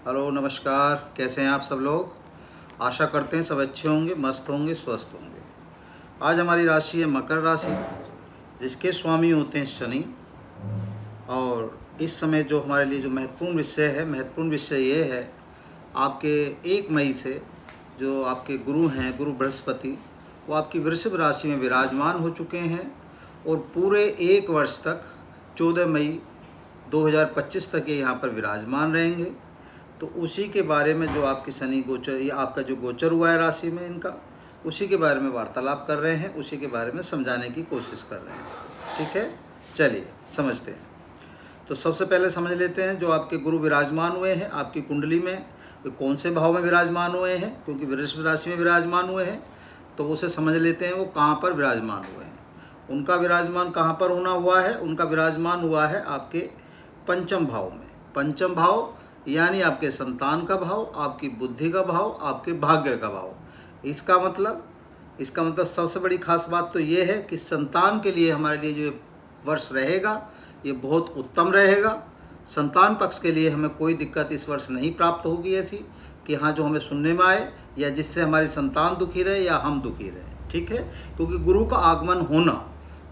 Hello नमस्कार, कैसे हैं आप सब लोग। आशा करते हैं सब अच्छे होंगे, मस्त होंगे, स्वस्थ होंगे। आज हमारी राशि है मकर राशि, जिसके स्वामी होते हैं शनि। और इस समय जो हमारे लिए जो महत्वपूर्ण विषय ये है, आपके 1 मई से जो आपके गुरु हैं, गुरु बृहस्पति, वो आपकी वृषभ राशि में विराजमान हो चुके हैं और पूरे 1 वर्ष तक 14 मई 2025 तक ये यहाँ पर विराजमान रहेंगे। तो उसी के बारे में जो आपकी शनि गोचर या आपका जो गोचर हुआ है राशि में इनका, उसी के बारे में वार्तालाप कर रहे हैं, उसी के बारे में समझाने की कोशिश कर रहे हैं। ठीक है, चलिए समझते हैं। तो सबसे पहले समझ लेते हैं जो आपके गुरु विराजमान हुए हैं आपकी कुंडली में, वे कौन से भाव में विराजमान हुए हैं। क्योंकि वृषभ राशि में विराजमान हुए हैं तो उसे समझ लेते हैं वो कहाँ पर विराजमान हुए हैं। उनका विराजमान कहाँ पर होना हुआ है, उनका विराजमान हुआ है आपके पंचम भाव में। पंचम भाव यानी आपके संतान का भाव, आपकी बुद्धि का भाव, आपके भाग्य का भाव। इसका मतलब सबसे बड़ी खास बात तो ये है कि संतान के लिए हमारे लिए जो वर्ष रहेगा ये बहुत उत्तम रहेगा। संतान पक्ष के लिए हमें कोई दिक्कत इस वर्ष नहीं प्राप्त होगी ऐसी कि हाँ जो हमें सुनने में आए या जिससे हमारी संतान दुखी रहे या हम दुखी रहे। ठीक है, क्योंकि गुरु का आगमन,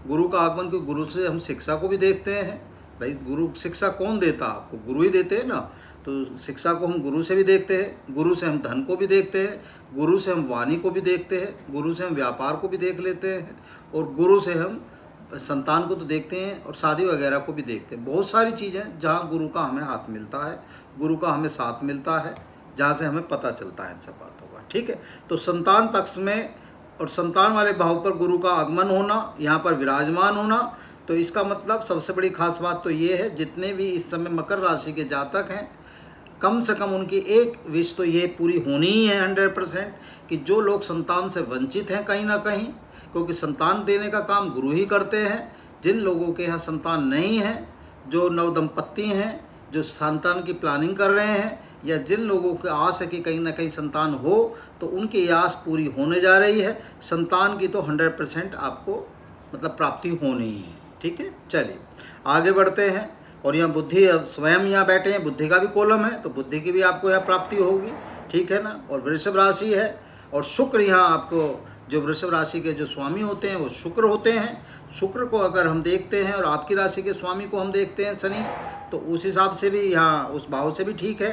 क्योंकि गुरु से हम शिक्षा को भी देखते हैं। भाई गुरु शिक्षा कौन देता, आपको गुरु ही देते हैं ना। तो शिक्षा को हम गुरु से भी देखते हैं, गुरु से हम धन को भी देखते हैं, गुरु से हम वाणी को भी देखते हैं, गुरु से हम व्यापार को भी देख लेते हैं, और गुरु से हम संतान को तो देखते हैं और शादी वगैरह को भी देखते हैं। बहुत सारी चीज़ें जहाँ गुरु का हमें हाथ मिलता है, गुरु का हमें साथ मिलता है, जहाँ से हमें पता चलता है इन सब बातों का। ठीक है, तो संतान पक्ष में और संतान वाले भाव पर गुरु का आगमन होना, यहाँ पर विराजमान होना, तो इसका मतलब सबसे बड़ी खास बात तो ये है, जितने भी इस समय मकर राशि के जातक हैं, कम से कम उनकी एक विश तो ये पूरी होनी ही है 100%, कि जो लोग संतान से वंचित हैं कहीं ना कहीं, क्योंकि संतान देने का काम गुरु ही करते हैं। जिन लोगों के यहाँ संतान नहीं है, जो नवदंपति हैं, जो संतान की प्लानिंग कर रहे हैं, या जिन लोगों की आस है कि कहीं ना कहीं संतान हो, तो उनकी आस पूरी होने जा रही है। संतान की तो 100% आपको मतलब प्राप्ति होनी ही है। ठीक है, चलिए आगे बढ़ते हैं। और यहाँ बुद्धि स्वयं यहाँ बैठे हैं, बुद्धि का भी कॉलम है, तो बुद्धि की भी आपको यहाँ प्राप्ति होगी। ठीक है ना। और वृषभ राशि है और शुक्र, यहाँ आपको जो वृषभ राशि के जो स्वामी होते हैं वो शुक्र होते हैं। शुक्र को अगर हम देखते हैं और आपकी राशि के स्वामी को हम देखते हैं शनि, तो उस हिसाब से भी यहाँ उस भाव से भी ठीक है।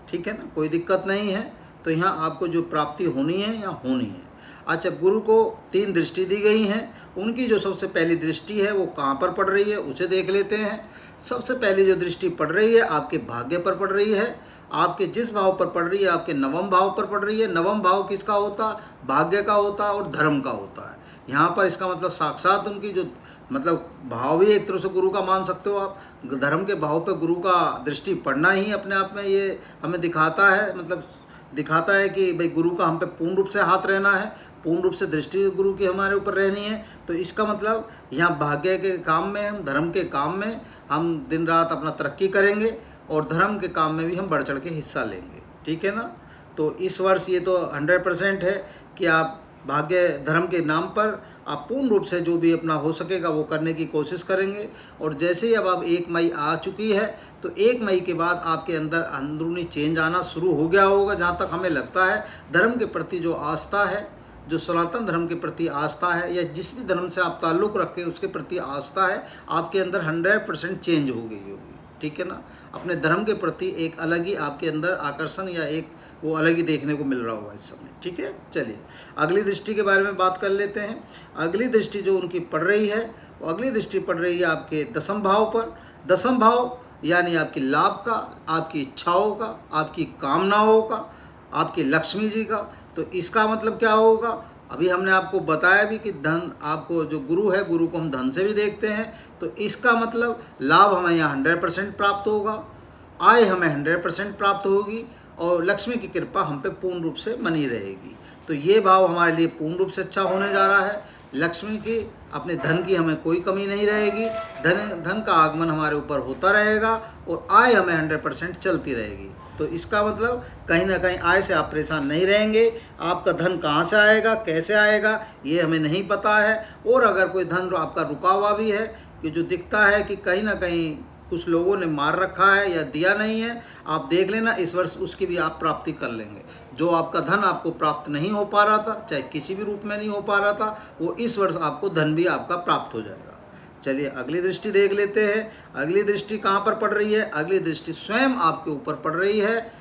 ठीक है ना, कोई दिक्कत नहीं है। तो यहाँ आपको जो प्राप्ति होनी है यहाँ होनी है। अच्छा, गुरु को 3 दृष्टि दी गई हैं। उनकी जो सबसे पहली दृष्टि है वो कहाँ पर पड़ रही है उसे देख लेते हैं। सबसे पहली जो दृष्टि पड़ रही है आपके भाग्य पर पड़ रही है। आपके जिस भाव पर पड़ रही है, आपके नवम भाव पर पड़ रही है। नवम भाव किसका होता, भाग्य का होता और धर्म का होता है। यहाँ पर इसका मतलब साक्षात उनकी जो मतलब भाव ही एक तरह से गुरु का मान सकते हो आप। धर्म के भाव पे गुरु का दृष्टि पड़ना ही अपने आप में ये हमें दिखाता है, मतलब दिखाता है कि भाई गुरु का हम पे पूर्ण रूप से हाथ रहना है, पूर्ण रूप से दृष्टि गुरु की हमारे ऊपर रहनी है। तो इसका मतलब यहाँ भाग्य के काम में, हम धर्म के काम में हम दिन रात अपना तरक्की करेंगे और धर्म के काम में भी हम बढ़ चढ़ के हिस्सा लेंगे। ठीक है ना। तो इस वर्ष ये तो 100% है कि आप भाग्य धर्म के नाम पर आप पूर्ण रूप से जो भी अपना हो सकेगा वो करने की कोशिश करेंगे। और जैसे ही अब 1 मई आ चुकी है, तो 1 मई के बाद आपके अंदर अंदरूनी चेंज आना शुरू हो गया होगा। जहाँ तक हमें लगता है धर्म के प्रति जो आस्था है, जो सनातन धर्म के प्रति आस्था है, या जिस भी धर्म से आप ताल्लुक़ रखें उसके प्रति आस्था है, आपके अंदर 100% चेंज हो गई होगी। ठीक है ना। अपने धर्म के प्रति एक अलग ही आपके अंदर आकर्षण या एक वो अलग ही देखने को मिल रहा होगा इस समय। ठीक है, चलिए अगली दृष्टि के बारे में बात कर लेते हैं। अगली दृष्टि जो उनकी पड़ रही है, वो अगली दृष्टि पड़ रही है आपके 10वें भाव पर। 10वां भाव यानी आपकी लाभ का, आपकी इच्छाओं का, आपकी कामनाओं का, आपकी लक्ष्मी जी का। तो इसका मतलब क्या होगा, अभी हमने आपको बताया भी कि धन, आपको जो गुरु है, गुरु को हम धन से भी देखते हैं। तो इसका मतलब लाभ हमें यहाँ 100% प्राप्त होगा, आय हमें 100% प्राप्त होगी, और लक्ष्मी की कृपा हम पे पूर्ण रूप से बनी रहेगी। तो ये भाव हमारे लिए पूर्ण रूप से अच्छा होने जा रहा है। लक्ष्मी की, अपने धन की हमें कोई कमी नहीं रहेगी। धन का आगमन हमारे ऊपर होता रहेगा और आय हमें 100% चलती रहेगी। तो इसका मतलब कहीं ना कहीं आय से आप परेशान नहीं रहेंगे। आपका धन कहाँ से आएगा, कैसे आएगा, ये हमें नहीं पता है। और अगर कोई धन आपका रुका हुआ भी है, कि जो दिखता है कि कहीं ना कहीं कुछ लोगों ने मार रखा है या दिया नहीं है, आप देख लेना, इस वर्ष उसकी भी आप प्राप्ति कर लेंगे। जो आपका धन आपको प्राप्त नहीं हो पा रहा था, चाहे किसी भी रूप में नहीं हो पा रहा था, वो इस वर्ष आपको धन भी आपका प्राप्त हो जाएगा। चलिए अगली दृष्टि देख लेते हैं। अगली दृष्टि कहाँ पर पड़ रही है? अगली दृष्टि स्वयं आपके ऊपर पड़ रही है,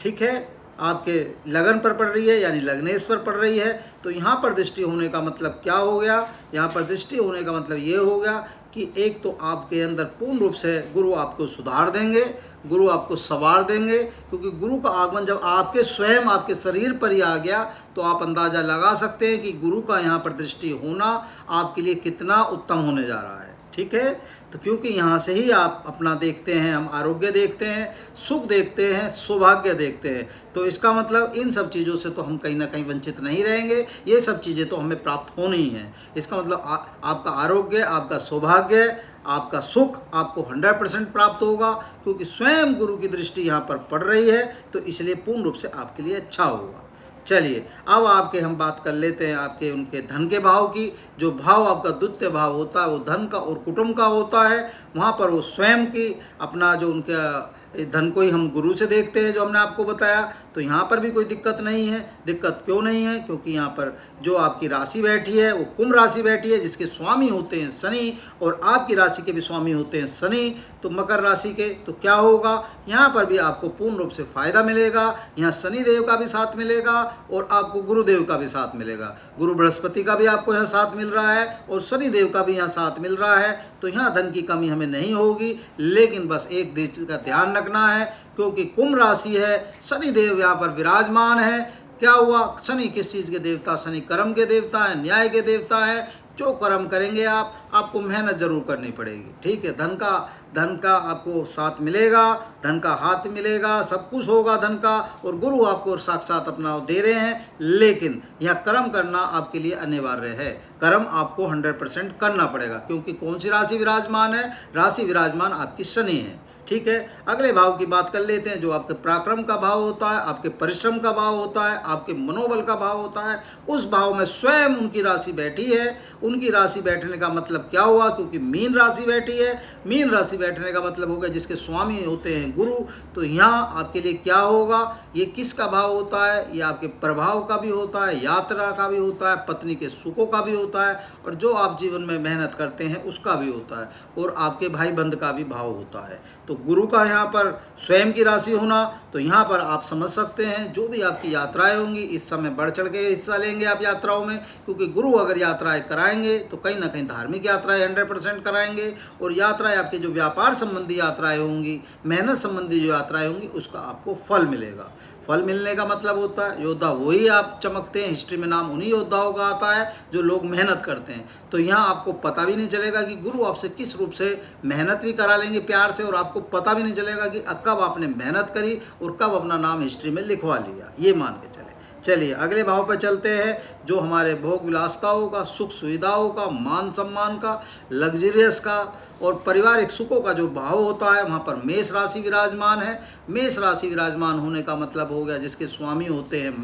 ठीक है, आपके लगन पर पड़ रही है, यानी लग्नेश पर पड़ रही है। तो यहाँ पर दृष्टि होने का मतलब क्या हो गया? यहाँ पर दृष्टि होने का मतलब ये हो गया कि एक तो आपके अंदर पूर्ण रूप से गुरु आपको सुधार देंगे, गुरु आपको संवार देंगे, क्योंकि गुरु का आगमन जब आपके स्वयं आपके शरीर पर ही आ गया तो आप अंदाज़ा लगा सकते हैं कि गुरु का यहाँ पर दृष्टि होना आपके लिए कितना उत्तम होने जा रहा है, ठीक है। तो क्योंकि यहाँ से ही आप अपना देखते हैं, हम आरोग्य देखते हैं, सुख देखते हैं, सौभाग्य देखते हैं, तो इसका मतलब इन सब चीज़ों से तो हम कहीं ना कहीं वंचित नहीं रहेंगे, ये सब चीज़ें तो हमें प्राप्त होनी ही हैं। इसका मतलब आपका आरोग्य, आपका सौभाग्य, आपका सुख आपको 100% प्राप्त होगा, क्योंकि स्वयं गुरु की दृष्टि यहाँ पर पड़ रही है, तो इसलिए पूर्ण रूप से आपके लिए अच्छा होगा। चलिए अब आपके हम बात कर लेते हैं आपके उनके धन के भाव की। जो भाव आपका द्वितीय भाव होता है वो धन का और कुटुंब का होता है। वहाँ पर वो स्वयं की अपना जो उनका धन को ही हम गुरु से देखते हैं, जो हमने आपको बताया। तो यहाँ पर भी कोई दिक्कत नहीं है। दिक्कत क्यों नहीं है? क्योंकि यहाँ पर जो आपकी राशि बैठी है वो कुंभ राशि बैठी है, जिसके स्वामी होते हैं शनि, और आपकी राशि के भी स्वामी होते हैं शनि, तो मकर राशि के। तो क्या होगा? यहाँ पर भी आपको पूर्ण रूप से फायदा मिलेगा। यहाँ शनि देव का भी साथ मिलेगा और आपको गुरुदेव का भी साथ मिलेगा। गुरु बृहस्पति का भी आपको यहाँ साथ मिल रहा है और शनि देव का भी यहाँ साथ मिल रहा है। तो यहाँ धन की कमी हमें नहीं होगी, लेकिन बस एक चीज़ का ध्यान रखना है, क्योंकि कुंभ राशि है, शनि देव यहाँ पर विराजमान है। क्या हुआ? शनि किस चीज़ के देवता? शनि कर्म के देवता है, न्याय के देवता है। जो कर्म करेंगे आपको मेहनत जरूर करनी पड़ेगी, ठीक है। धन का आपको साथ मिलेगा, धन का हाथ मिलेगा, सब कुछ होगा धन का, और गुरु आपको साक्षात अपना दे रहे हैं। लेकिन यह कर्म करना आपके लिए अनिवार्य है। कर्म आपको 100% करना पड़ेगा, क्योंकि कौन सी राशि विराजमान है? राशि विराजमान आपकी शनि है, ठीक है। अगले भाव की बात कर लेते हैं, जो आपके पराक्रम का भाव होता है, आपके परिश्रम का भाव होता है, आपके मनोबल का भाव होता है। उस भाव में स्वयं उनकी राशि बैठी है। उनकी राशि बैठने का मतलब क्या हुआ? क्योंकि मीन राशि बैठी है, मीन राशि बैठने का मतलब होगा जिसके स्वामी होते हैं गुरु। तो यहाँ आपके लिए क्या होगा? ये किसका भाव होता है? ये आपके प्रभाव का भी होता है, यात्रा का भी होता है, पत्नी के सुखों का भी होता है, और जो आप जीवन में मेहनत करते हैं उसका भी होता है, और आपके भाई बंध का भी भाव होता है। तो गुरु का यहाँ पर स्वयं की राशि होना, तो यहाँ पर आप समझ सकते हैं जो भी आपकी यात्राएं होंगी, इस समय बढ़ चढ़ के हिस्सा लेंगे आप यात्राओं में, क्योंकि गुरु अगर यात्राएं कराएंगे तो कहीं ना कहीं धार्मिक यात्राएं 100% कराएंगे, और यात्राएं आपके जो व्यापार संबंधी यात्राएं होंगी, मेहनत संबंधी जो यात्राएं होंगी, उसका आपको फल मिलेगा। फल मिलने का मतलब होता है योद्धा वही आप चमकते हैं। हिस्ट्री में नाम उन्हीं योद्धाओं का आता है जो लोग मेहनत करते हैं। तो यहाँ आपको पता भी नहीं चलेगा कि गुरु आपसे किस रूप से मेहनत भी करा लेंगे प्यार से, और आपको पता भी नहीं चलेगा कि कब आपने मेहनत करी और कब अपना नाम हिस्ट्री में लिखवा लिया, ये मान के चले। चलिए अगले भाव पर चलते हैं, जो हमारे भोग विलासताओं का, सुख सुविधाओं का, मान सम्मान का, लग्जरियस का और पारिवारिक सुखों का जो भाव होता है, वहाँ पर मेष राशि विराजमान है। मेष राशि विराजमान होने का मतलब हो गया जिसके स्वामी होते हैं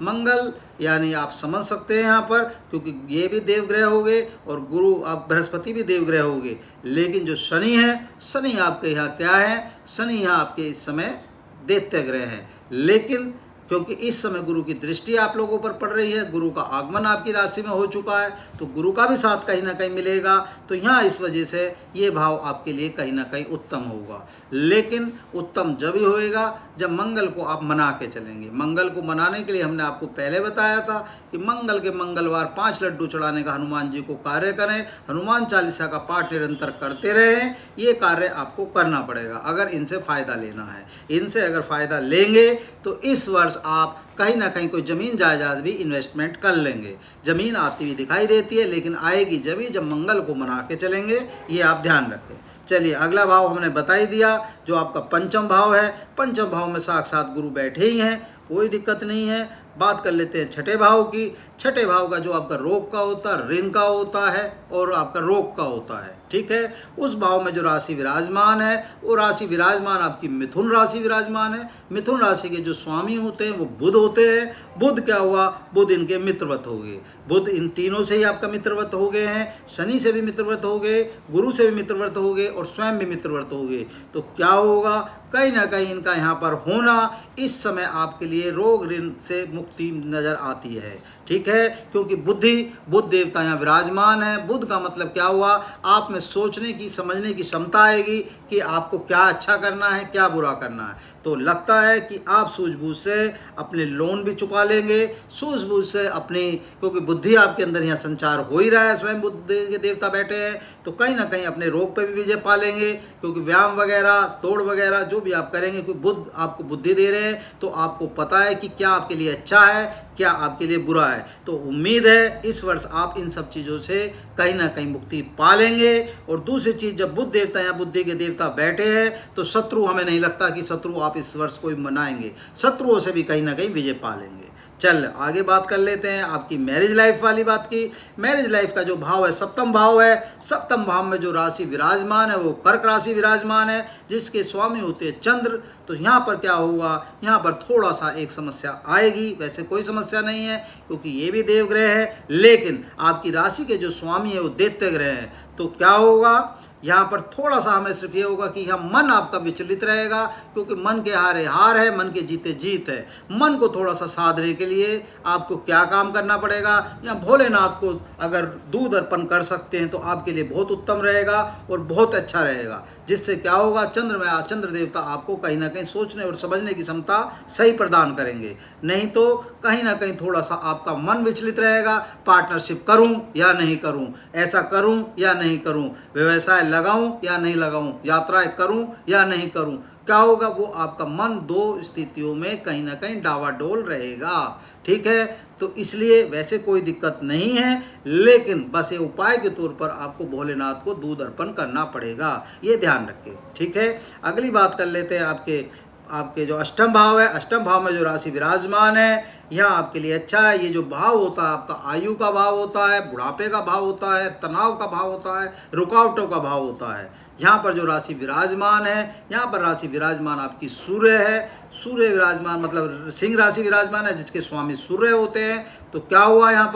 मंगल, यानी आप समझ सकते हैं यहाँ पर, क्योंकि ये भी देवग्रह हो गए और गुरु आप बृहस्पति भी देवग्रह हो गए। लेकिन जो शनि है, शनि आपके यहाँ क्या है? शनि यहाँ आपके इस समय दैत्य ग्रह हैं। लेकिन क्योंकि इस समय गुरु की दृष्टि आप लोगों पर पड़ रही है, गुरु का आगमन आपकी राशि में हो चुका है, तो गुरु का भी साथ कहीं ना कहीं मिलेगा। तो यहाँ इस वजह से ये भाव आपके लिए कहीं ना कहीं उत्तम होगा। लेकिन उत्तम जब ही होएगा जब मंगल को आप मना के चलेंगे। मंगल को मनाने के लिए हमने आपको पहले बताया था कि मंगल के मंगलवार 5 लड्डू चढ़ाने का हनुमान जी को कार्य करें, हनुमान चालीसा का पाठ निरंतर करते रहें। ये कार्य आपको करना पड़ेगा अगर इनसे फ़ायदा लेना है। इनसे अगर फ़ायदा लेंगे तो इस वर्ष आप कहीं ना कहीं कोई ज़मीन जायदाद भी इन्वेस्टमेंट कर लेंगे। ज़मीन आती हुई दिखाई देती है, लेकिन आएगी जब मंगल को मना के चलेंगे, ये आप ध्यान रखें। चलिए अगला भाव हमने बता ही दिया, जो आपका पंचम भाव है। पंचम भाव में साक्षात गुरु बैठे ही हैं, कोई दिक्कत नहीं है। बात कर लेते हैं छठे भाव की। छठे भाव का जो आपका रोग का होता है, ऋण का होता है और आपका रोग का होता है, ठीक है। उस भाव में जो राशि विराजमान है वो राशि विराजमान आपकी मिथुन राशि विराजमान है। मिथुन राशि के जो स्वामी होते हैं वो बुध होते हैं। बुध क्या हुआ, बुध इनके मित्रवत हो गए। बुध इन तीनों से ही आपका मित्रवत हो गए हैं। शनि से भी मित्रवत हो गए, गुरु से भी मित्रवत हो गए और स्वयं भी मित्रवत हो गए। तो क्या होगा, कहीं ना कहीं इनका यहाँ पर होना इस समय आपके लिए रोग ऋण से मुक्ति नज़र आती है, ठीक है। क्योंकि बुध देवता यहाँ विराजमान है। बुध का मतलब क्या हुआ, आप में सोचने की समझने की क्षमता आएगी कि आपको क्या अच्छा करना है क्या बुरा करना है। तो लगता है कि आप सूझबूझ से अपने लोन भी चुका लेंगे, सूझबूझ से अपनी, क्योंकि बुद्धि आपके अंदर यहाँ संचार हो ही रहा है, स्वयं बुद्ध के देवता बैठे हैं, तो कहीं ना कहीं अपने रोग पे भी विजय पा लेंगे। क्योंकि व्यायाम वगैरह, दौड़ वगैरह जो भी आप करेंगे, क्योंकि बुद्ध आपको बुद्धि दे रहे हैं, तो आपको पता है कि क्या आपके लिए अच्छा है क्या आपके लिए बुरा है। तो उम्मीद है इस वर्ष आप इन सब चीज़ों से कहीं ना कहीं मुक्ति पा लेंगे। और दूसरी चीज़, जब बुध देवता या बुद्धि के देवता बैठे हैं तो शत्रु, हमें नहीं लगता कि शत्रु आप इस वर्ष कोई मनाएंगे, शत्रुओं से भी कहीं ना कहीं विजय पा लेंगे। चल आगे बात कर लेते हैं आपकी मैरिज लाइफ वाली बात की। मैरिज लाइफ का जो भाव है सप्तम भाव है। सप्तम भाव में जो राशि विराजमान है वो कर्क राशि विराजमान है, जिसके स्वामी होते हैं चंद्र। तो यहाँ पर क्या होगा, यहाँ पर थोड़ा सा एक समस्या आएगी, वैसे कोई समस्या नहीं है क्योंकि ये भी देवग्रह है, लेकिन आपकी राशि के जो स्वामी है वो दैत्य ग्रह है। तो क्या होगा, यहाँ पर थोड़ा सा हमें सिर्फ ये होगा कि यहाँ मन आपका विचलित रहेगा, क्योंकि मन के हारे हार है, मन के जीते जीत है। मन को थोड़ा सा साधने के लिए आपको क्या काम करना पड़ेगा, या भोलेनाथ को अगर दूध अर्पण कर सकते हैं तो आपके लिए बहुत उत्तम रहेगा और बहुत अच्छा रहेगा। जिससे क्या होगा, चंद्र देवता आपको कहीं ना कहीं सोचने और समझने की क्षमता सही प्रदान करेंगे। नहीं तो कहीं ना कहीं थोड़ा सा आपका मन विचलित रहेगा, पार्टनरशिप करूं या नहीं करूं, ऐसा करूं या नहीं करूं, व्यवसाय लगाऊं या नहीं लगाऊं, यात्राएं करूं या नहीं करूं। क्या होगा, वो आपका मन दो स्थितियों में कहीं ना कहीं डावाडोल रहेगा, ठीक है। तो इसलिए वैसे कोई दिक्कत नहीं है, लेकिन बस ये उपाय के तौर पर आपको भोलेनाथ को दूध अर्पण करना पड़ेगा, ये ध्यान रखें, ठीक है। अगली बात कर लेते हैं आपके जो अष्टम भाव है। अष्टम भाव में जो राशि विराजमान है यहाँ आपके लिए अच्छा है। ये जो भाव होता है आपका आयु का भाव होता है, बुढ़ापे का भाव होता है, तनाव का भाव होता है, रुकावटों का भाव होता है। यहाँ पर जो राशि विराजमान है, यहाँ पर राशि विराजमान आपकी सूर्य है। सूर्य विराजमान मतलब सिंह राशि विराजमान है, जिसके स्वामी सूर्य होते हैं। तो क्या हुआ, यहाँ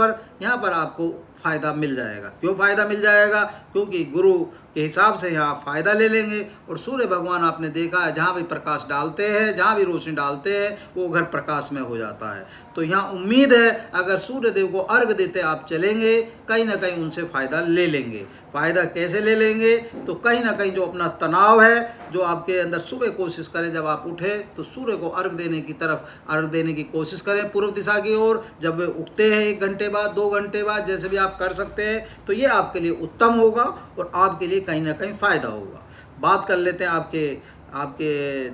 पर आपको फ़ायदा मिल जाएगा। क्यों फ़ायदा मिल जाएगा, क्योंकि गुरु के हिसाब से यहाँ फ़ायदा ले लेंगे। और सूर्य भगवान आपने देखा है, जहाँ भी प्रकाश डालते हैं, जहाँ भी रोशनी डालते हैं, वो घर प्रकाश में हो जाता है। तो यहाँ उम्मीद है अगर सूर्य देव को अर्घ देते आप चलेंगे, कहीं ना कहीं उनसे फ़ायदा ले लेंगे। फ़ायदा कैसे ले लेंगे, तो कहीं ना कहीं जो अपना तनाव है जो आपके अंदर, सुबह कोशिश करें जब आप उठे तो सूर्य को अर्घ देने की तरफ अर्घ देने की कोशिश करें, पूर्व दिशा की ओर। जब वे उगते हैं 1 घंटे बाद, 2 घंटे बाद, जैसे भी आप कर सकते हैं, तो ये आपके लिए उत्तम होगा और आपके लिए कहीं ना कहीं फ़ायदा होगा। बात कर लेते हैं आपके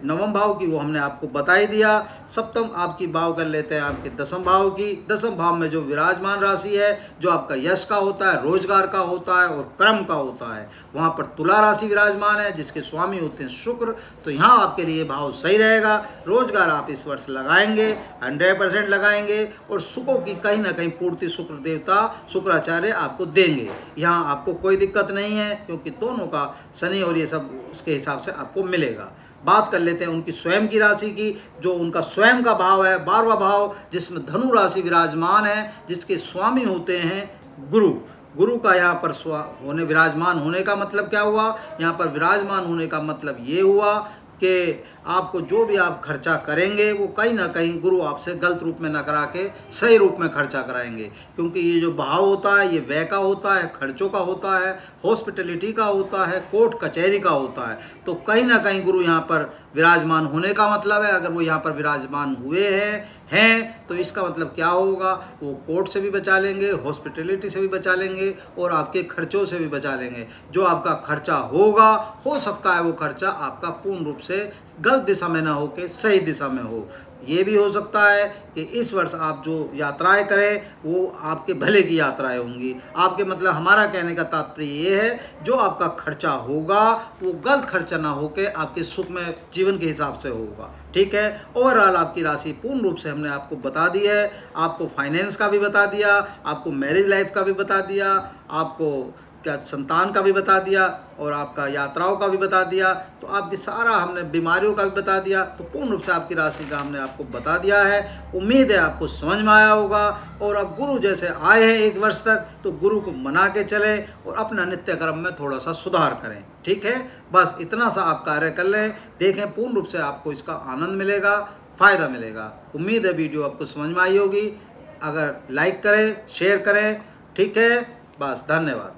नवम भाव की, वो हमने आपको बता ही दिया। सप्तम आपकी भाव कर लेते हैं आपके दसम भाव की। दसम भाव में जो विराजमान राशि है, जो आपका यश का होता है, रोजगार का होता है और कर्म का होता है, वहाँ पर तुला राशि विराजमान है, जिसके स्वामी होते हैं शुक्र। तो यहाँ आपके लिए भाव सही रहेगा। रोजगार आप इस वर्ष लगाएंगे, 100% लगाएंगे और सुखों की कहीं ना कहीं पूर्ति शुक्र देवता शुक्राचार्य आपको देंगे। यहाँ आपको कोई दिक्कत नहीं है, क्योंकि दोनों का शनि और ये सब उसके हिसाब से आपको मिलेगा। बात कर लेते हैं उनकी स्वयं की राशि की। जो उनका स्वयं का भाव है 12वां भाव, जिसमें धनु राशि विराजमान है, जिसके स्वामी होते हैं गुरु। गुरु का यहाँ पर विराजमान होने का मतलब क्या हुआ, यहाँ पर विराजमान होने का मतलब ये हुआ कि आपको जो भी आप खर्चा करेंगे वो कहीं ना कहीं गुरु आपसे गलत रूप में न करा के सही रूप में खर्चा कराएंगे। क्योंकि ये जो भाव होता है, ये व्यय का होता है, खर्चों का होता है, हॉस्पिटलिटी का होता है, कोर्ट कचहरी का होता है। तो कहीं ना कहीं गुरु यहाँ पर विराजमान होने का मतलब है, अगर वो यहाँ पर विराजमान हुए हैं तो इसका मतलब क्या होगा, वो कोर्ट से भी बचा लेंगे, हॉस्पिटलिटी से भी बचा लेंगे और आपके खर्चों से भी बचा लेंगे। जो आपका खर्चा होगा, हो सकता है वो खर्चा आपका पूर्ण रूप से गलत दिशा में ना हो के सही दिशा में हो। ये भी हो सकता है कि इस वर्ष आप जो यात्राएं करें वो आपके भले की यात्राएं होंगी। आपके मतलब हमारा कहने का तात्पर्य ये है, जो आपका खर्चा होगा वो गलत खर्चा ना होके आपके सुख में जीवन के हिसाब से होगा, ठीक है। ओवरऑल आपकी राशि पूर्ण रूप से हमने आपको बता दी है। आपको फाइनेंस का भी बता दिया, आपको मैरिज लाइफ का भी बता दिया, आपको क्या संतान का भी बता दिया और आपका यात्राओं का भी बता दिया, तो आपकी सारा हमने बीमारियों का भी बता दिया। तो पूर्ण रूप से आपकी राशि का हमने आपको बता दिया है। उम्मीद है आपको समझ में आया होगा। और अब गुरु जैसे आए हैं 1 वर्ष तक, तो गुरु को मना के चलें और अपना नित्य कर्म में थोड़ा सा सुधार करें। ठीक है, बस इतना सा आप कार्य कर लें, देखें पूर्ण रूप से आपको इसका आनंद मिलेगा, फ़ायदा मिलेगा। उम्मीद है वीडियो आपको समझ में आई होगी। अगर लाइक करें, शेयर करें। ठीक है, बस धन्यवाद।